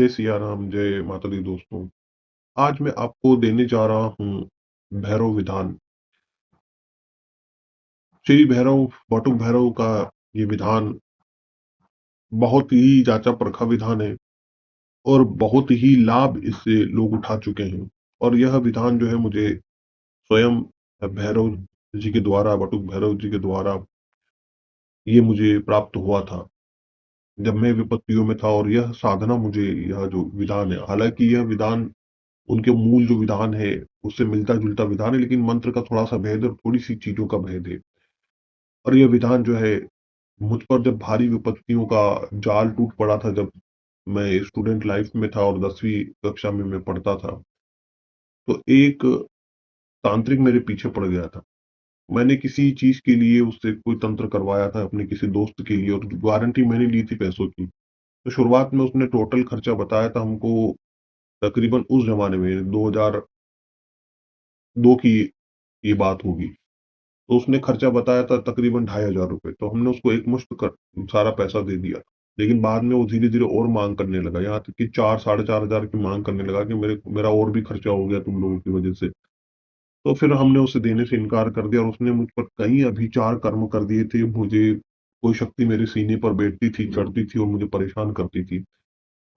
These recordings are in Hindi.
जय सिया राम, जय माता दी दोस्तों। आज मैं आपको देने जा रहा हूँ भैरव विधान। श्री भैरव, बटुक भैरव का ये विधान बहुत ही जाँचा परखा विधान है और बहुत ही लाभ इससे लोग उठा चुके हैं। और यह विधान जो है मुझे स्वयं भैरव जी के द्वारा, बटुक भैरव जी के द्वारा ये मुझे प्राप्त हुआ था, जब मैं विपत्तियों में था। और यह साधना मुझे, यह जो विधान है, हालाँकि यह विधान उनके मूल जो विधान है, उससे मिलता-जुलता विधान है, लेकिन मंत्र का थोड़ा-सा भेद और थोड़ी-सी चीज़ों का भेद है। और ये विधान जो है, मुझ पर जब भारी विपत्तियों का जाल टूट पड़ा था, जब मैं स्टूडेंट लाइफ में था और 10वीं कक्षा में मैं पढ़ता था, तो एक तांत्रिक मेरे पीछे पड़ गया था। मैंने किसी चीज़ के लिए उससे कोई तंत्र करवाया था अपने किसी दोस्त के लिए, और गारंटी मैंने ली थी पैसों की। तो शुरुआत में उसने टोटल खर्चा बताया था हमको, तकरीबन उस ज़माने में 2002 की ये बात होगी। तो उसने खर्चा बताया था तकरीबन ₹2500, तो हमने उसको एकमुश्त कर सारा पैसा दे दिया। लेकिन बाद में वो धीरे-धीरे और माँग करने लगा, यहाँ तक कि 4 साढ़े 4,000 की माँग करने लगा कि मेरा और भी खर्चा हो गया तुम लोगों की वजह से। तो फिर हमने उसे देने से इनकार कर दिया और उसने मुझ पर कई अभिचार कर्म कर दिए थे। मुझे कोई शक्ति मेरे सीने पर बैठती थी, चढ़ती थी और मुझे परेशान करती थी।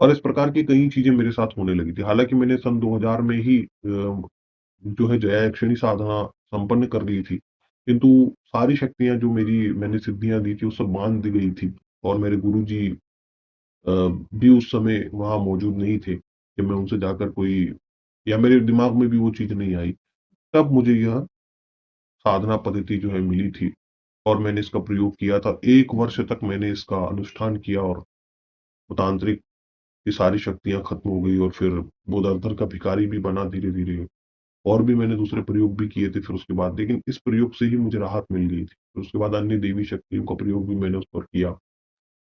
और इस प्रकार की कई चीज़ें मेरे साथ होने लगी थी। हालाँकि मैंने सन 2000 में ही जो है जया यक्षिणी साधना संपन्न कर ली थी। किंतु सारी शक्तियाँ जो मैंने सिद्धियाँ दी थी, वो सब बाँध दी गई थी। और मेरे गुरुजी भी उस समय वहाँ मौजूद नहीं थे कि मैं उनसे जाकर कोई, या मेरे दिमाग में भी वो चीज़ नहीं आई। तब मुझे यह साधना पद्धति जो है मिली थी और मैंने इसका प्रयोग किया था। 1 वर्ष तक मैंने इसका अनुष्ठान किया और वो तांत्रिक की सारी शक्तियाँ खत्म हो गई और फिर वो दर-दर का भिखारी भी बना धीरे-धीरे। और भी मैंने दूसरे प्रयोग भी किए थे फिर उसके बाद, लेकिन इस प्रयोग से ही मुझे राहत मिल गई थी। फिर उसके बाद अन्य देवी शक्तियों का प्रयोग भी मैंने उस पर किया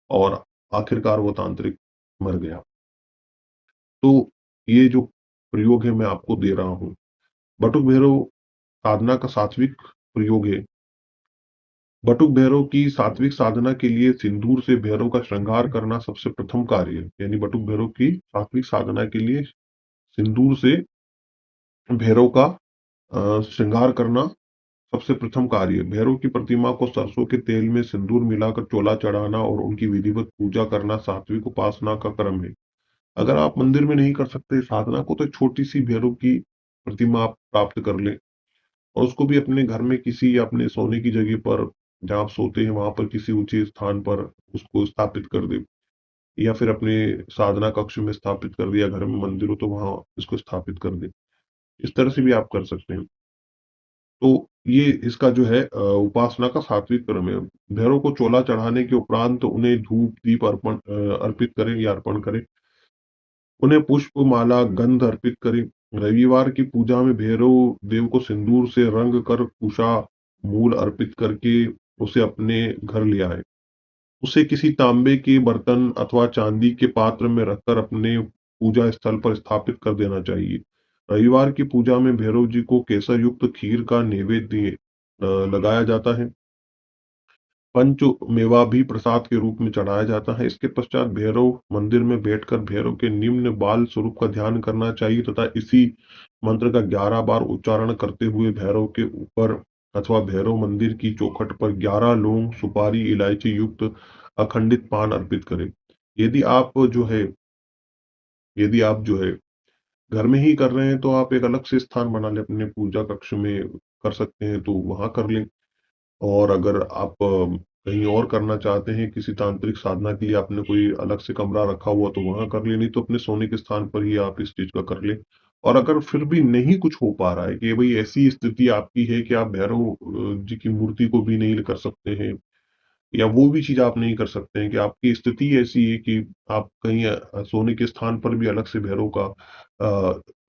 और आखिरकार वो तांत्रिक मर गया। तो ये जो प्रयोग है मैं आपको दे रहा हूँ। बटुक भैरव साधना का सात्विक प्रयोग है। बटुक भैरव की सात्विक साधना के लिए सिंदूर से भैरव का श्रृंगार करना सबसे प्रथम कार्य है। यानी बटुक भैरव की सात्विक साधना के लिए सिंदूर से भैरव का श्रृंगार करना सबसे प्रथम कार्य। भैरव की प्रतिमा को सरसों के तेल में सिंदूर मिलाकर चोला चढ़ाना और उनकी विधिवत पूजा करना सात्विक उपासना का क्रम है। अगर आप मंदिर में नहीं कर सकते साधना को, तो छोटी सी भैरव की प्रतिमा आप प्राप्त कर लें और उसको भी अपने घर में किसी, या अपने सोने की जगह पर जहाँ आप सोते हैं वहां पर किसी ऊंचे स्थान पर उसको स्थापित कर दे, या फिर अपने साधना कक्ष में स्थापित कर दिया, घर में मंदिर हो तो वहां इसको स्थापित कर दे। इस तरह से भी आप कर सकते हैं। तो ये इसका जो है उपासना का सात्विक क्रम है। भैरव को चोला चढ़ाने के उपरांत उन्हें धूप दीप अर्पित करें या अर्पण करें। उन्हें पुष्प माला गंध अर्पित करें। रविवार की पूजा में भैरव देव को सिंदूर से रंग कर कुशा मूल अर्पित करके उसे अपने घर ले आए। उसे किसी तांबे के बर्तन अथवा चांदी के पात्र में रखकर अपने पूजा स्थल पर स्थापित कर देना चाहिए। रविवार की पूजा में भैरव जी को केसर युक्त खीर का नैवेद्य लगाया जाता है। पंच मेवा भी प्रसाद के रूप में चढ़ाया जाता है। इसके पश्चात भैरव मंदिर में बैठकर भैरव के निम्न बाल स्वरूप का ध्यान करना चाहिए तथा इसी मंत्र का 11 बार उच्चारण करते हुए भैरव के ऊपर अथवा भैरव मंदिर की चौखट पर 11 लौंग, सुपारी, इलायची युक्त अखंडित पान अर्पित करें। यदि आप जो है यदि आप जो है घर में ही कर रहे हैं, तो आप एक अलग से स्थान बना लें, अपने पूजा कक्ष में कर सकते हैं तो वहां कर लें। और अगर आप कहीं और करना चाहते हैं, किसी तांत्रिक साधना के लिए आपने कोई अलग से कमरा रखा हुआ, तो वहां कर लें, नहीं तो अपने सोने के स्थान पर ही आप इस चीज का कर लें। और अगर फिर भी नहीं कुछ हो पा रहा है, कि भाई ऐसी स्थिति आपकी है कि आप भैरव जी की मूर्ति को भी नहीं कर सकते हैं, या वो भी चीज़ आप नहीं कर सकते हैं कि आपकी स्थिति ऐसी है कि आप कहीं सोने के स्थान पर भी अलग से भैरव का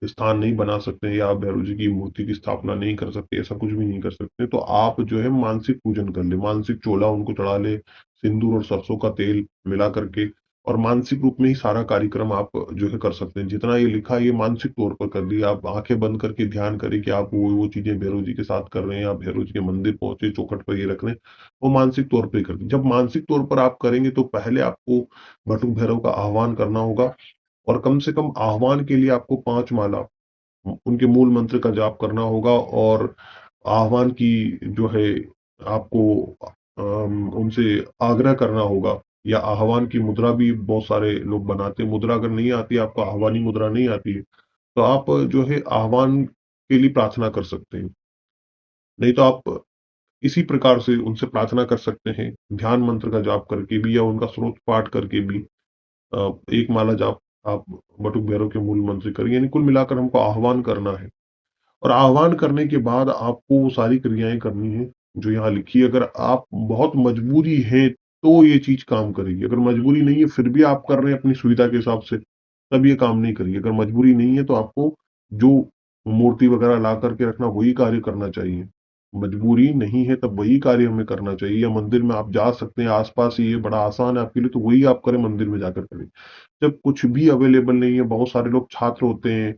स्थान नहीं बना सकते हैं, या आप भैरव जी की मूर्ति की स्थापना नहीं कर सकते, ऐसा कुछ भी नहीं कर सकते, तो आप जो है मानसिक पूजन कर ले, मानसिक चोला उनको चढ़ा ले, सिंदूर और सरसों का तेल मिला करके, और मानसिक रूप में ही सारा कार्यक्रम आप जो है कर सकते हैं। जितना ये लिखा है ये मानसिक तौर पर कर लिया, आप आंखें बंद करके ध्यान करें कि आप वो चीजें भैरव जी के साथ कर रहे हैं, आप भैरव जी के मंदिर पहुंचे, चौखट पर ये रख रहे हैं, वो मानसिक तौर पे कर दी। जब मानसिक तौर पर आप करेंगे, तो पहले आपको बटुक भैरव का आह्वान करना होगा और कम से कम आह्वान के लिए आपको 5 माला उनके मूल मंत्र का जाप करना होगा। और आह्वान की जो है आपको उनसे आग्रह करना होगा, या आह्वान की मुद्रा भी बहुत सारे लोग बनाते हैं। मुद्रा अगर नहीं आती, आपको आह्वानी मुद्रा नहीं आती है, तो आप जो है आह्वान के लिए प्रार्थना कर सकते हैं। नहीं तो आप इसी प्रकार से उनसे प्रार्थना कर सकते हैं, ध्यान मंत्र का जाप करके भी या उनका स्रोत पाठ करके भी। एक माला जाप आप बटुक भैरव के मूल मंत्र करें, यानी कुल मिलाकर हमको आह्वान करना है। और आह्वान करने के बाद आपको वो सारी क्रियाएं करनी है जो यहाँ लिखी है। अगर आप बहुत मजबूरी है तो ये चीज काम करेगी, अगर मजबूरी नहीं है फिर भी आप कर रहे हैं अपनी सुविधा के हिसाब से, तब ये काम नहीं करेगी। अगर मजबूरी नहीं है तो आपको जो मूर्ति वगैरह ला करके रखना वही कार्य करना चाहिए। मजबूरी नहीं है तब वही कार्य हमें करना चाहिए। या मंदिर में आप जा सकते हैं, आसपास ही ये बड़ा आसान है आपके लिए, तो वही आप करें, मंदिर में जाकर करें। जब कुछ भी अवेलेबल नहीं है, बहुत सारे लोग छात्र होते हैं,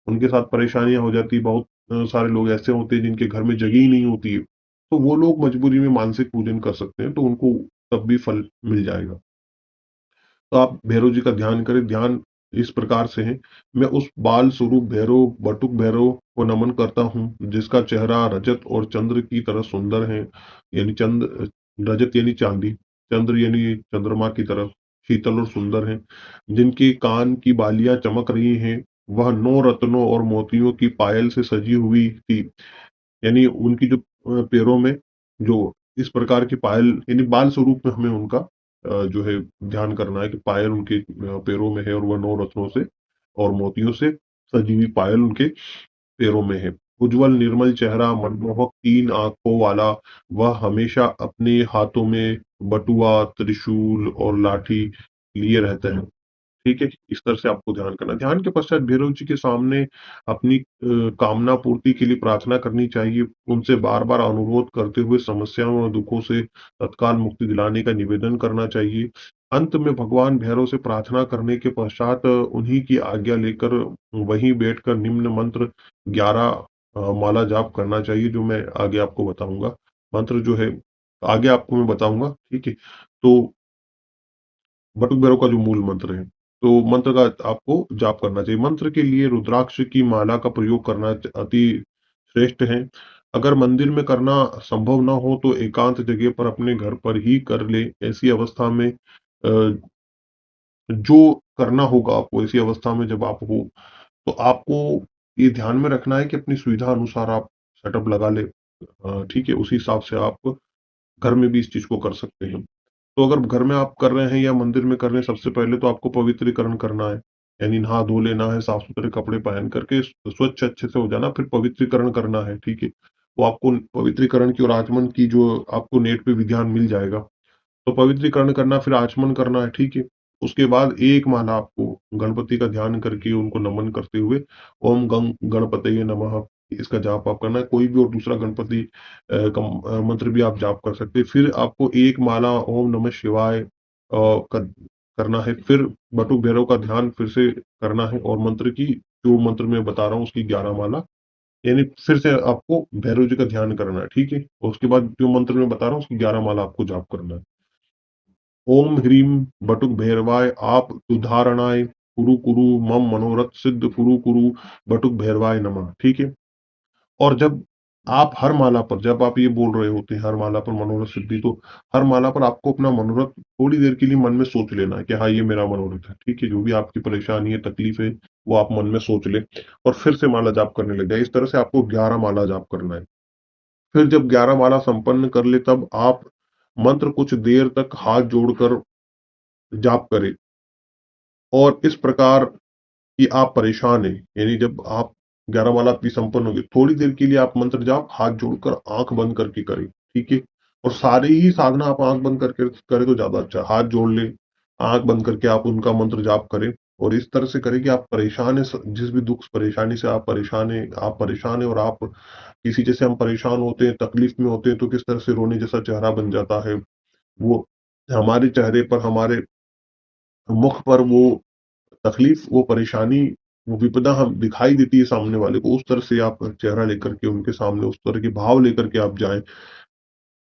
उनके साथ परेशानियां हो जाती है, बहुत सारे लोग ऐसे होते हैं जिनके घर में जगह ही नहीं होती है, तो वो लोग मजबूरी में मानसिक पूजन कर सकते हैं, तो उनको तब भी फल मिल जाएगा। तो आप भैरव जी का ध्यान करें। ध्यान इस प्रकार से है, मैं उस बाल स्वरूप भैरव बटुक भैरव को नमन करता हूँ जिसका चेहरा रजत और चंद्र की तरह सुंदर है। यानी चंद्र, रजत यानी चांदी, चंद्र यानी चंद्रमा की तरह शीतल और सुंदर है। जिनके कान की बालियां चमक रही हैं, वह 9 रत्नों और मोतियों की पायल से सजी हुई थी। यानी उनकी जो पैरों में जो इस प्रकार की पायल, यानी बाल स्वरूप में हमें उनका जो है ध्यान करना है कि पायल उनके पैरों में है, और वह 9 रत्नों से और मोतियों से सजी हुई पायल उनके पैरों में है। उज्जवल निर्मल चेहरा, मनमोहक 3 आंखों वाला, वह हमेशा अपने हाथों में बटुआ, त्रिशूल और लाठी लिए रहता है। ठीक है, इस तरह से आपको ध्यान करना। ध्यान के पश्चात भैरव जी के सामने अपनी कामना पूर्ति के लिए प्रार्थना करनी चाहिए। उनसे बार बार अनुरोध करते हुए समस्याओं और दुखों से तत्काल मुक्ति दिलाने का निवेदन करना चाहिए। अंत में भगवान भैरव से प्रार्थना करने के पश्चात उन्हीं की आज्ञा लेकर वहीं बैठकर निम्न मंत्र 11 माला जाप करना चाहिए, जो मैं आगे आपको बताऊंगा। मंत्र जो है आगे आपको मैं बताऊंगा, ठीक है। तो बटुक भैरव का जो मूल मंत्र है, तो मंत्र का आपको जाप करना चाहिए। मंत्र के लिए रुद्राक्ष की माला का प्रयोग करना अति श्रेष्ठ है। अगर मंदिर में करना संभव ना हो तो एकांत जगह पर अपने घर पर ही कर ले। ऐसी अवस्था में जो करना होगा आपको, ऐसी अवस्था में जब आप हो, तो आपको ये ध्यान में रखना है कि अपनी सुविधा अनुसार आप सेटअप लगा ले। ठीक है, उसी हिसाब से आप घर में भी इस चीज को कर सकते हैं। तो अगर घर में आप कर रहे हैं या मंदिर में कर रहे हैं, सबसे पहले तो आपको पवित्रीकरण करना है, यानी नहा धो लेना है, साफ सुथरे कपड़े पहन करके स्वच्छ अच्छे से हो जाना, फिर पवित्रीकरण करना है। ठीक है, वो आपको पवित्रीकरण की और आचमन की जो आपको नेट पे विधान मिल जाएगा। तो पवित्रीकरण करना, फिर आचमन करना है। ठीक है, उसके बाद एक माला आपको गणपति का ध्यान करके उनको नमन करते हुए ओम गंग गणपतये नमः इसका जाप आप करना है। कोई भी और दूसरा गणपति मंत्र भी आप जाप कर सकते हैं। फिर आपको एक माला ओम नमः शिवाय करना है। फिर बटुक भैरव का ध्यान फिर से करना है, और मंत्र की जो मंत्र मैं बता रहा हूँ उसकी 11 माला, यानी फिर से आपको भैरव जी का ध्यान करना है। ठीक है, और उसके बाद जो मंत्र मैं बता रहा हूँ उसकी 11 माला आपको जाप करना है। ओम ह्रीम बटुक भैरवाय आप उदाहरणाय कुरु कुरु मम मनोरथ सिद्ध कुरु कुरु बटुक भैरवाय नमः। ठीक है, और जब आप हर माला पर, जब आप ये बोल रहे होते हैं हर माला पर मनोरथ सिद्धि, तो हर माला पर आपको अपना मनोरथ थोड़ी देर के लिए मन में सोच लेना है कि हाँ ये मेरा मनोरथ है। ठीक है, जो भी आपकी परेशानी है, तकलीफ है, वो आप मन में सोच ले और फिर से माला जाप करने लग जाए। इस तरह से आपको 11 माला जाप करना है। फिर जब 11 माला संपन्न कर ले, तब आप मंत्र कुछ देर तक हाथ जोड़कर जाप करें। और इस प्रकार कि आप परेशान हैं, यानी जब आप 11 माला आपकी संपन्न होगी, थोड़ी देर के लिए आप मंत्र जाप हाथ जोड़कर आंख बंद करके करें। ठीक है, और सारी ही साधना आप आंख बंद करके करें तो ज्यादा अच्छा। हाथ जोड़ ले, आंख बंद करके आप उनका मंत्र जाप करें, और इस तरह से करें कि आप परेशान है, जिस भी दुख परेशानी से आप परेशान है, और आप किसी, जैसे हम परेशान होते हैं, तकलीफ में होते हैं, तो किस तरह से रोने जैसा चेहरा बन जाता है, वो हमारे चेहरे पर, हमारे मुख पर वो तकलीफ, वो परेशानी, वो विपदा हम दिखाई देती है सामने वाले को, उस तरह से आप चेहरा लेकर के उनके सामने उस तरह के भाव लेकर के आप जाएं,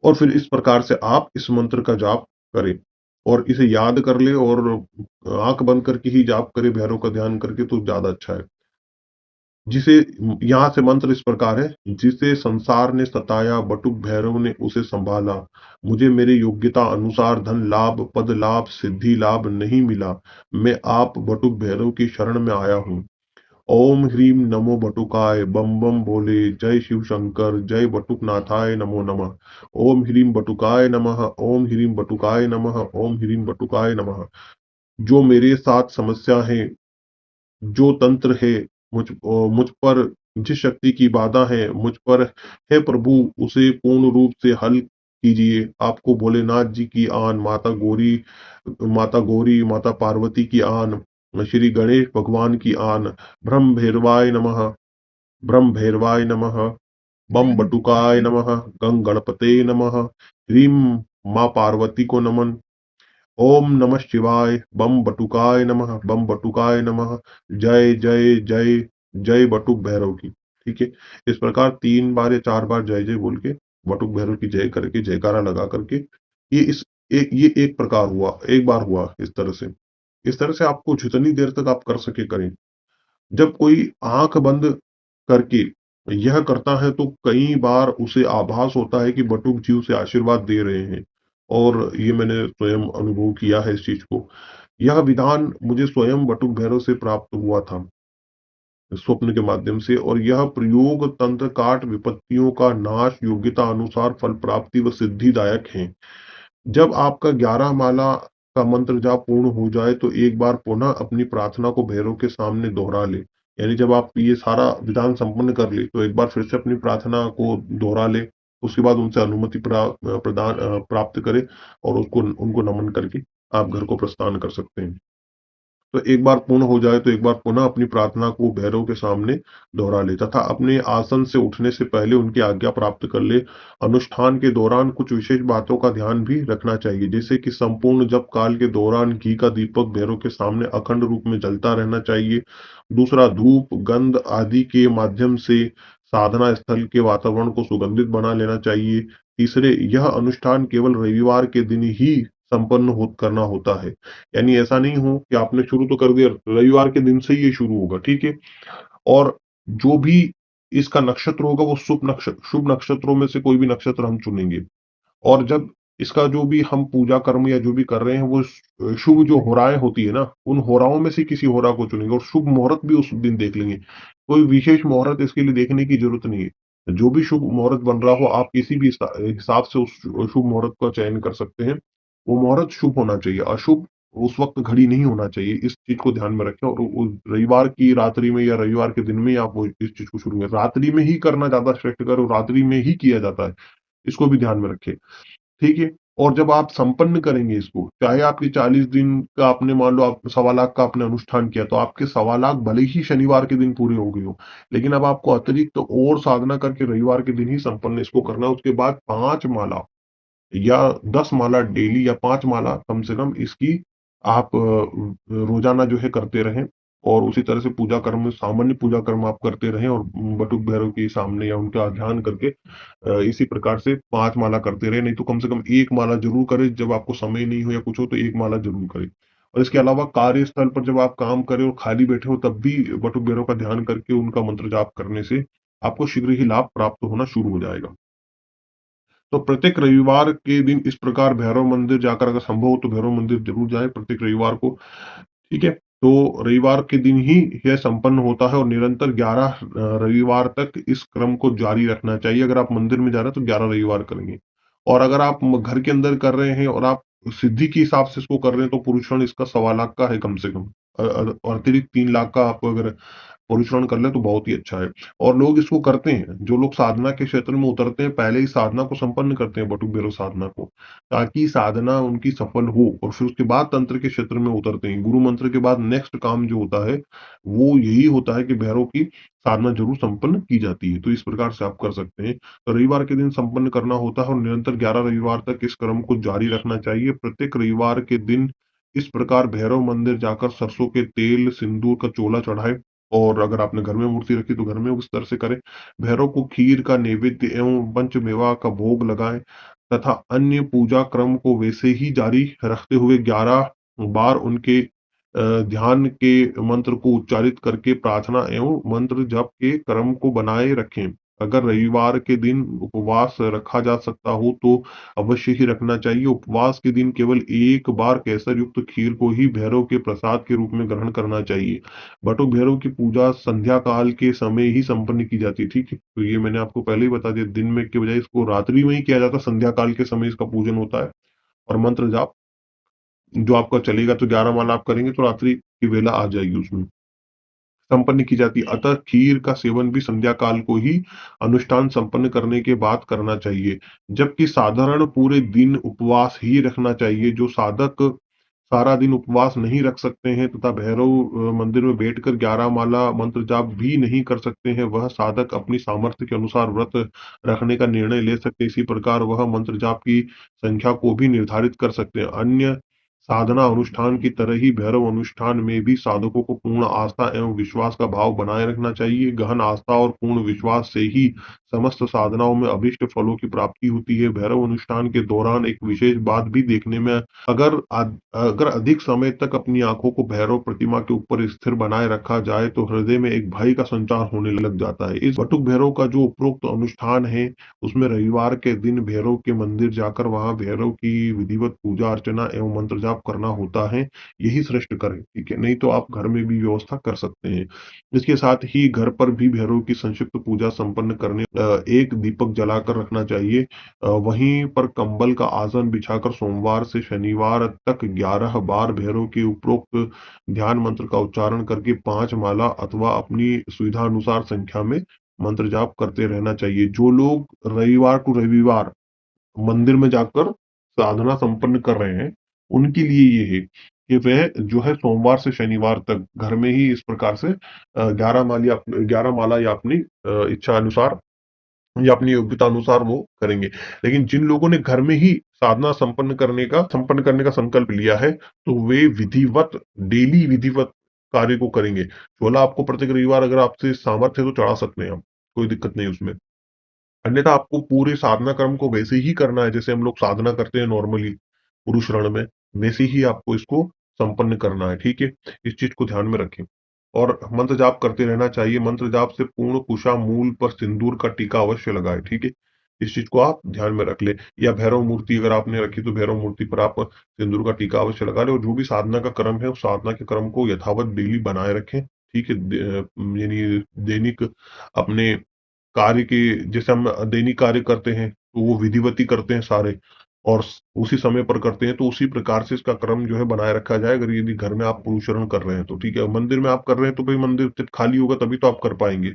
और फिर इस प्रकार से आप इस मंत्र का जाप करें। और इसे याद कर ले और आंख बंद करके ही जाप करे भैरव का ध्यान करके तो ज्यादा अच्छा है। जिसे यहाँ से मंत्र इस प्रकार है: जिसे संसार ने सताया बटुक भैरव ने उसे संभाला, मुझे मेरे योग्यता अनुसार धन लाभ पद लाभ सिद्धि लाभ नहीं मिला, मैं आप बटुक भैरव की शरण में आया हूँ। ओम ह्रीम नमो बटुकाय बम बम बोले, जय शिव शंकर जय बटुक नाथाय नमो नमः। ओम ह्रीम बटुकाय नमः, ओम ह्रीम बटुकाय नमः, ओम ह्रीम बटुकाय नमः। जो मेरे साथ समस्या है, जो तंत्र है, मुझ पर जिस शक्ति की बाधा है मुझ पर है प्रभु, उसे पूर्ण रूप से हल कीजिए। आपको भोलेनाथ जी की आन, माता गौरी, माता पार्वती की आन, श्री गणेश भगवान की आन, ब्रह्म भैरवाय नमः, ब्रह्म भैरवाय नमः, बम बटुकाय नमः, गंग गणपते नमः, ह्रीम माँ पार्वती को नमन। ओम नमः शिवाय, बम बटुकाय नमः, बम बटुकाय नमः, जय जय जय जय बटुक भैरव की। ठीक है, इस प्रकार 3 बार या 4 बार जय जय बोल के बटुक भैरव की जय करके जयकारा लगा करके ये एक प्रकार हुआ, एक बार हुआ। इस तरह से आपको जितनी देर तक आप कर सके करें। जब कोई आंख बंद करके यह करता है तो कई बार उसे आभास होता है कि बटुक जी उसे आशीर्वाद दे रहे हैं, और ये मैंने स्वयं अनुभव किया है इस चीज को। यह विधान मुझे स्वयं बटुक भैरव से प्राप्त हुआ था स्वप्न के माध्यम से, और यह प्रयोग तंत्र काट विपत्तियों का नाश योग्यता अनुसार फल प्राप्ति व सिद्धिदायक है। जब आपका 11 माला का मंत्र जाप पूर्ण हो जाए तो एक बार पुनः अपनी प्रार्थना को भैरव के सामने दोहरा ले। यानी जब आप ये सारा विधान संपन्न कर ले तो एक बार फिर से अपनी प्रार्थना को दोहरा ले, उसके बाद उनसे अनुमति प्राप्त करे, और उसको उनको नमन करके आप घर को प्रस्थान कर सकते हैं। तो एक बार पूर्ण हो जाए तो एक बार पुनः अपनी प्रार्थना को भैरव के सामने दोहरा ले, तथा अपने आसन से उठने से पहले उनकी आज्ञा प्राप्त कर ले। अनुष्ठान के दौरान कुछ विशेष बातों का ध्यान भी रखना चाहिए, जैसे कि संपूर्ण जप काल के दौरान घी का दीपक भैरव के सामने अखंड रूप में जलता रहना चाहिए। दूसरा, धूप गंध आदि के माध्यम से साधना स्थल के वातावरण को सुगंधित बना लेना चाहिए। तीसरे, यह अनुष्ठान केवल रविवार के दिन ही संपन्न करना होता है। यानी ऐसा नहीं हो कि आपने शुरू तो कर दिया, रविवार के दिन से ही ये शुरू होगा। ठीक है, और जो भी इसका नक्षत्र होगा वो शुभ नक्षत्रों में से कोई भी नक्षत्र हम चुनेंगे। और जब इसका जो भी हम पूजा कर्म या जो भी कर रहे हैं वो शुभ जो होराएं होती है ना, उन होराओं में से किसी होरा को चुनेंगे, और शुभ मुहूर्त भी उस दिन देख लेंगे। कोई विशेष मुहूर्त इसके लिए देखने की जरूरत नहीं है। जो भी शुभ मुहूर्त बन रहा हो आप किसी भी हिसाब से उस शुभ मुहूर्त का चयन कर सकते हैं। वो मुहूर्त शुभ होना चाहिए, अशुभ उस वक्त घड़ी नहीं होना चाहिए। इस चीज को ध्यान में रखें, और उस रविवार की रात्रि में या रविवार के दिन में आप वो इस चीज को शुरू करें। रात्रि में ही करना ज्यादा श्रेष्ठ कर, और रात्रि में ही किया जाता है, इसको भी ध्यान में रखें। ठीक है, और जब आप संपन्न करेंगे इसको, चाहे आपके 40 दिन का आपने मान लो आप 1.25 लाख का आपने अनुष्ठान किया, तो आपके 1.25 लाख भले ही शनिवार के दिन पूरे हो गए हो, लेकिन अब आपको अतिरिक्त तो और साधना करके रविवार के दिन ही संपन्न इसको करना है। उसके बाद 5 माला या 10 माला डेली, या 5 माला कम से कम इसकी आप रोजाना जो है करते रहें। और उसी तरह से पूजा कर्म, सामान्य पूजा कर्म आप करते रहें, और बटुक भैरव के सामने या उनका ध्यान करके इसी प्रकार से 5 माला करते रहे। नहीं तो कम से कम 1 माला जरूर करें, जब आपको समय नहीं हो या कुछ हो तो 1 माला जरूर करें। और इसके अलावा कार्यस्थल पर जब आप काम करें और खाली बैठे हो तब भी बटुक भैरव का ध्यान करके उनका मंत्र जाप करने से आपको शीघ्र ही लाभ प्राप्त होना शुरू हो जाएगा। तो प्रत्येक रविवार के दिन इस प्रकार भैरव मंदिर जाकर, अगर संभव हो तो भैरव मंदिर जरूर जाए प्रत्येक रविवार को। ठीक है, तो रविवार के दिन ही यह संपन्न होता है, और निरंतर 11 रविवार तक इस क्रम को जारी रखना चाहिए। अगर आप मंदिर में जा रहे हैं तो 11 रविवार करेंगे, और अगर आप घर के अंदर कर रहे हैं और आप सिद्धि के हिसाब से इसको कर रहे हैं तो पुरुषण इसका 1.25 लाख का है कम से कम। और अतिरिक्त 3 लाख का आप अगर अनुसरण कर ले तो बहुत ही अच्छा है। और लोग इसको करते हैं, जो लोग साधना के क्षेत्र में उतरते हैं पहले ही साधना को संपन्न करते हैं, बटुक भैरव साधना को, ताकि साधना उनकी सफल हो, और फिर उसके बाद तंत्र के क्षेत्र में उतरते हैं। गुरु मंत्र के बाद नेक्स्ट काम जो होता है वो यही होता है कि भैरव की साधना जरूर संपन्न की जाती है। तो इस प्रकार से आप कर सकते हैं। तो रविवार के दिन संपन्न करना होता है, और निरंतर 11 रविवार तक इस क्रम को जारी रखना चाहिए। प्रत्येक रविवार के दिन इस प्रकार भैरव मंदिर जाकर सरसों के तेल सिंदूर का चोला चढ़ाए, और अगर आपने घर में मूर्ति रखी तो घर में उस तरह से करें। भैरव को खीर का नैवेद्य एवं पंचमेवा का भोग लगाएं। तथा अन्य पूजा क्रम को वैसे ही जारी रखते हुए 11 बार उनके ध्यान के मंत्र को उच्चारित करके प्रार्थना एवं मंत्र जप के क्रम को बनाए रखें। अगर रविवार के दिन उपवास रखा जा सकता हो तो अवश्य ही रखना चाहिए। उपवास के दिन केवल एक बार केसर युक्त खीर को ही भैरव के प्रसाद के रूप में ग्रहण करना चाहिए। बटुक भैरव की पूजा संध्या काल के समय ही संपन्न की जाती है। ठीक है, तो ये मैंने आपको पहले ही बता दिया, दिन में के बजाय इसको रात्रि में ही किया जाता है, संध्या काल के समय इसका पूजन होता है। और मंत्र जाप जो आपका चलेगा, तो 11 माला आप करेंगे तो रात्रि की वेला आ जाएगी उसमें संपन्न की जाती है। अतः खीर का सेवन भी संध्या काल को ही अनुष्ठान संपन्न करने के बाद करना चाहिए। जबकि साधारण पूरे दिन उपवास ही रखना चाहिए। जो साधक सारा दिन उपवास नहीं रख सकते हैं तथा भैरव मंदिर में बैठकर 11 माला मंत्र जाप भी नहीं कर सकते हैं, वह साधक अपनी सामर्थ्य के अनुसार व्रत रखने का निर्णय ले सकते हैं। इसी प्रकार वह मंत्र जाप की संख्या को भी निर्धारित कर सकते हैं। अन्य साधना अनुष्ठान की तरह ही भैरव अनुष्ठान में भी साधकों को पूर्ण आस्था एवं विश्वास का भाव बनाए रखना चाहिए। गहन आस्था और पूर्ण विश्वास से ही समस्त साधनाओं में अभीष्ट फलों की प्राप्ति होती है। भैरव अनुष्ठान के दौरान एक विशेष बात भी देखने में, अगर अधिक समय तक अपनी आंखों को भैरव प्रतिमा के ऊपर स्थिर बनाए रखा जाए तो हृदय में एक भय का संचार होने लग जाता है। इस बटुक भैरव का जो उपरोक्त अनुष्ठान है, उसमें रविवार के दिन भैरव के मंदिर जाकर वहां भैरव की विधिवत पूजा अर्चना एवं मंत्र जाप करना होता है। यही श्रेष्ठ करें, ठीक है, नहीं तो आप घर में भी व्यवस्था कर सकते हैं। इसके साथ ही घर पर भी भैरव की संक्षिप्त पूजा संपन्न करने एक दीपक जलाकर रखना चाहिए। वहीं पर कंबल का आसन बिछाकर सोमवार से शनिवार तक 11 बार भैरव के उपरोक्त ध्यान मंत्र का उच्चारण करके 5 माला अथवा अपनी सुविधा अनुसार संख्या में मंत्र जाप करते रहना चाहिए। जो लोग रविवार टू रविवार मंदिर में जाकर साधना संपन्न कर रहे हैं, उनके लिए ये है कि वह जो है सोमवार से शनिवार तक घर में ही इस प्रकार से 11 माला या अपनी इच्छा अनुसार या अपनी योग्यता अनुसार वो करेंगे। लेकिन जिन लोगों ने घर में ही साधना संपन्न करने का संकल्प लिया है, तो वे विधिवत डेली विधिवत कार्य को करेंगे। चोला आपको प्रत्येक रविवार अगर आपसे सामर्थ्य है तो चढ़ा सकते हैं आप, कोई दिक्कत नहीं उसमें। अन्यथा आपको पूरे साधना क्रम को वैसे ही करना है जैसे हम लोग साधना करते हैं नॉर्मली पुरुष रण में, वैसे ही आपको इसको संपन्न करना है। ठीक है, इस चीज को ध्यान में रखें। और मंत्र जाप करते रहना चाहिए। मंत्र जाप से पूर्ण कुशा मूल पर सिंदूर का टीका अवश्य लगाए। ठीक है, इस चीज को आप ध्यान में रख ले। या भैरव मूर्ति अगर आपने रखी तो भैरव मूर्ति पर आप सिंदूर का टीका अवश्य लगा ले। और जो भी साधना का क्रम है उस साधना के क्रम को यथावत डेली बनाए रखें। ठीक है, यानी दैनिक अपने कार्य के, जैसे हम दैनिक कार्य करते हैं तो वो विधिवत ही करते हैं सारे, और उसी समय पर करते हैं, तो उसी प्रकार से इसका क्रम जो है बनाए रखा जाए। अगर यदि घर में आप पुरुषरण कर रहे हैं तो ठीक है, मंदिर में आप कर रहे हैं तो भाई मंदिर जब खाली होगा तभी तो आप कर पाएंगे।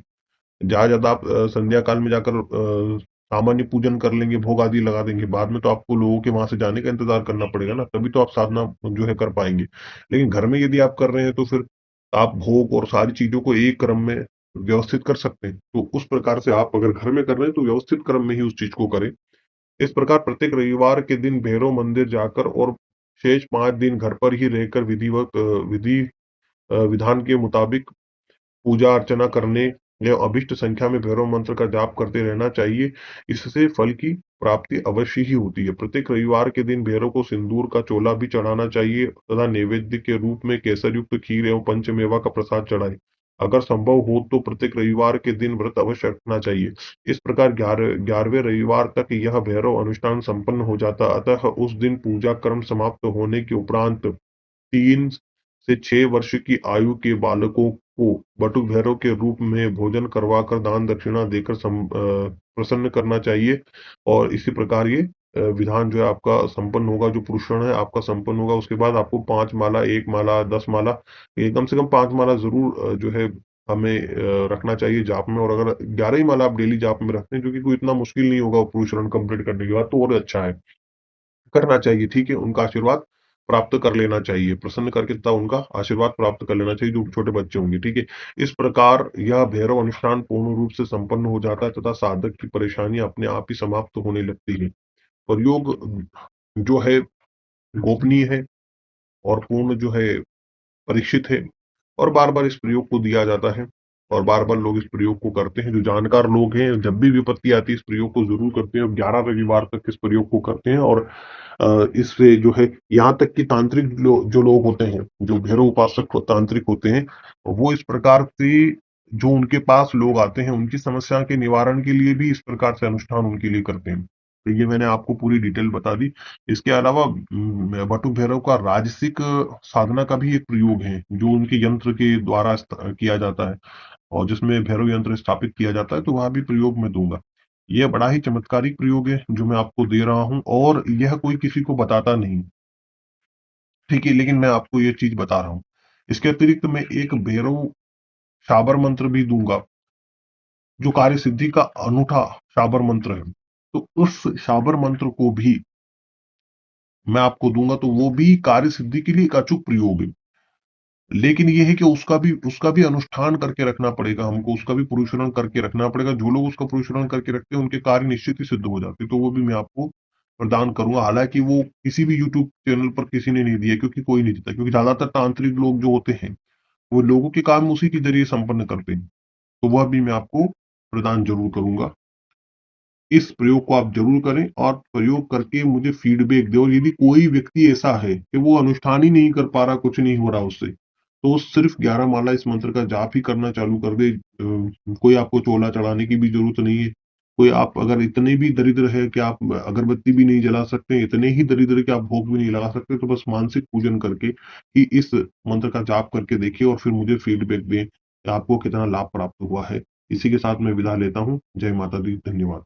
ज्यादा ज्यादा आप संध्या काल में जाकर सामान्य पूजन कर लेंगे, भोग आदि लगा देंगे, बाद में तो आपको लोगों के वहां से जाने का इंतजार करना पड़ेगा ना, तभी तो आप साधना जो है कर पाएंगे। लेकिन घर में यदि आप कर रहे हैं तो फिर आप भोग और सारी चीजों को एक क्रम में व्यवस्थित कर सकते हैं। तो उस प्रकार से आप अगर घर में कर रहे हैं तो व्यवस्थित क्रम में ही उस चीज को करें। इस प्रकार प्रत्येक रविवार के दिन भैरव मंदिर जाकर और शेष 5 दिन घर पर ही रहकर विधान के मुताबिक पूजा अर्चना करने या अभिष्ट संख्या में भैरव मंत्र का जाप करते रहना चाहिए। इससे फल की प्राप्ति अवश्य ही होती है। प्रत्येक रविवार के दिन भैरव को सिंदूर का चोला भी चढ़ाना चाहिए तथा नैवेद्य के रूप में केसर युक्त खीर एवं पंचमेवा का प्रसाद चढ़ाएं। अगर संभव हो तो प्रत्येक रविवार के दिन व्रत अवश्य रखना चाहिए। इस प्रकार 11वें रविवार तक यह भैरव अनुष्ठान संपन्न हो जाता। अतः उस दिन पूजा कर्म समाप्त होने के उपरांत 3 से 6 वर्ष की आयु के बालकों को बटुक भैरव के रूप में भोजन करवाकर दान दक्षिणा देकर प्रसन्न करना चाहिए। और इसी प्रकार ये विधान जो है आपका संपन्न होगा, जो पुरुषण है आपका संपन्न होगा। उसके बाद आपको 5 माला, 1 माला, 10 माला, ये कम से कम 5 माला जरूर जो है हमें रखना चाहिए जाप में। और अगर 11 ही माला आप डेली जाप में रखते हैं, जो कि कोई इतना मुश्किल नहीं होगा पुरुषरण कंप्लीट करने के बाद, तो और अच्छा है, करना चाहिए। ठीक है, उनका आशीर्वाद प्राप्त कर लेना चाहिए, प्रसन्न करके तथा उनका आशीर्वाद प्राप्त कर लेना चाहिए जो छोटे बच्चे होंगे। ठीक है, इस प्रकार यह भैरव अनुष्ठान पूर्ण रूप से संपन्न हो जाता है तथा साधक की परेशानी अपने आप ही समाप्त होने लगती है। प्रयोग जो है गोपनीय है और पूर्ण जो है परीक्षित है, और बार बार इस प्रयोग को दिया जाता है। और बार बार लोग इस प्रयोग को करते हैं। जो जानकार लोग हैं, जब भी विपत्ति आती है इस प्रयोग को जरूर करते हैं, और 11 रविवार तक इस प्रयोग को करते हैं। और इससे जो है, यहाँ तक कि तांत्रिक जो लोग होते हैं, जो भैरव उपासक तांत्रिक होते हैं, वो इस प्रकार से जो उनके पास लोग आते हैं उनकी समस्या के निवारण के लिए भी इस प्रकार से अनुष्ठान उनके लिए करते हैं। तो ये मैंने आपको पूरी डिटेल बता दी। इसके अलावा बटुक भैरव का राजसिक साधना का भी एक प्रयोग है, जो उनके यंत्र के द्वारा किया जाता है, और जिसमें भैरव यंत्र स्थापित किया जाता है, तो वह भी प्रयोग मैं दूंगा। यह बड़ा ही चमत्कारिक प्रयोग है जो मैं आपको दे रहा हूं, और यह कोई किसी को बताता नहीं, ठीक है, लेकिन मैं आपको ये चीज बता रहा हूँ। इसके अतिरिक्त मैं एक भैरव शाबर मंत्र भी दूंगा, जो कार्य सिद्धि का अनूठा शाबर मंत्र है। तो उस शाबर मंत्र को भी मैं आपको दूंगा, तो वो भी कार्य सिद्धि के लिए एक अचूक प्रयोग है। लेकिन ये है कि उसका भी अनुष्ठान करके रखना पड़ेगा हमको, उसका भी पुरुषरण करके रखना पड़ेगा। जो लोग उसका पुरुषरण करके रखते हैं उनके कार्य निश्चित ही सिद्ध हो जाते हैं, तो वो भी मैं आपको प्रदान करूंगा। हालांकि वो किसी भी यूट्यूब चैनल पर किसी ने नहीं दिया, क्योंकि कोई नहीं देता, क्योंकि ज्यादातर तांत्रिक लोग जो होते हैं वो लोगों के काम उसी के जरिए संपन्न करते हैं। तो वह भी मैं आपको प्रदान जरूर करूंगा। इस प्रयोग को आप जरूर करें, और प्रयोग करके मुझे फीडबैक दें। और यदि कोई व्यक्ति ऐसा है कि वो अनुष्ठान ही नहीं कर पा रहा, कुछ नहीं हो रहा उससे, तो वो सिर्फ 11 माला इस मंत्र का जाप ही करना चालू कर दे। कोई आपको चोला चढ़ाने की भी जरूरत नहीं है। कोई, आप अगर इतने भी दरिद्र है कि आप अगरबत्ती भी नहीं जला सकते, इतने ही दरिद्र कि आप भोग भी नहीं लगा सकते, तो बस मानसिक पूजन करके ही इस मंत्र का जाप करके देखिए, और फिर मुझे फीडबैक दें कि आपको कितना लाभ प्राप्त हुआ है। इसी के साथ मैं विदा लेता हूँ। जय माता दी, धन्यवाद।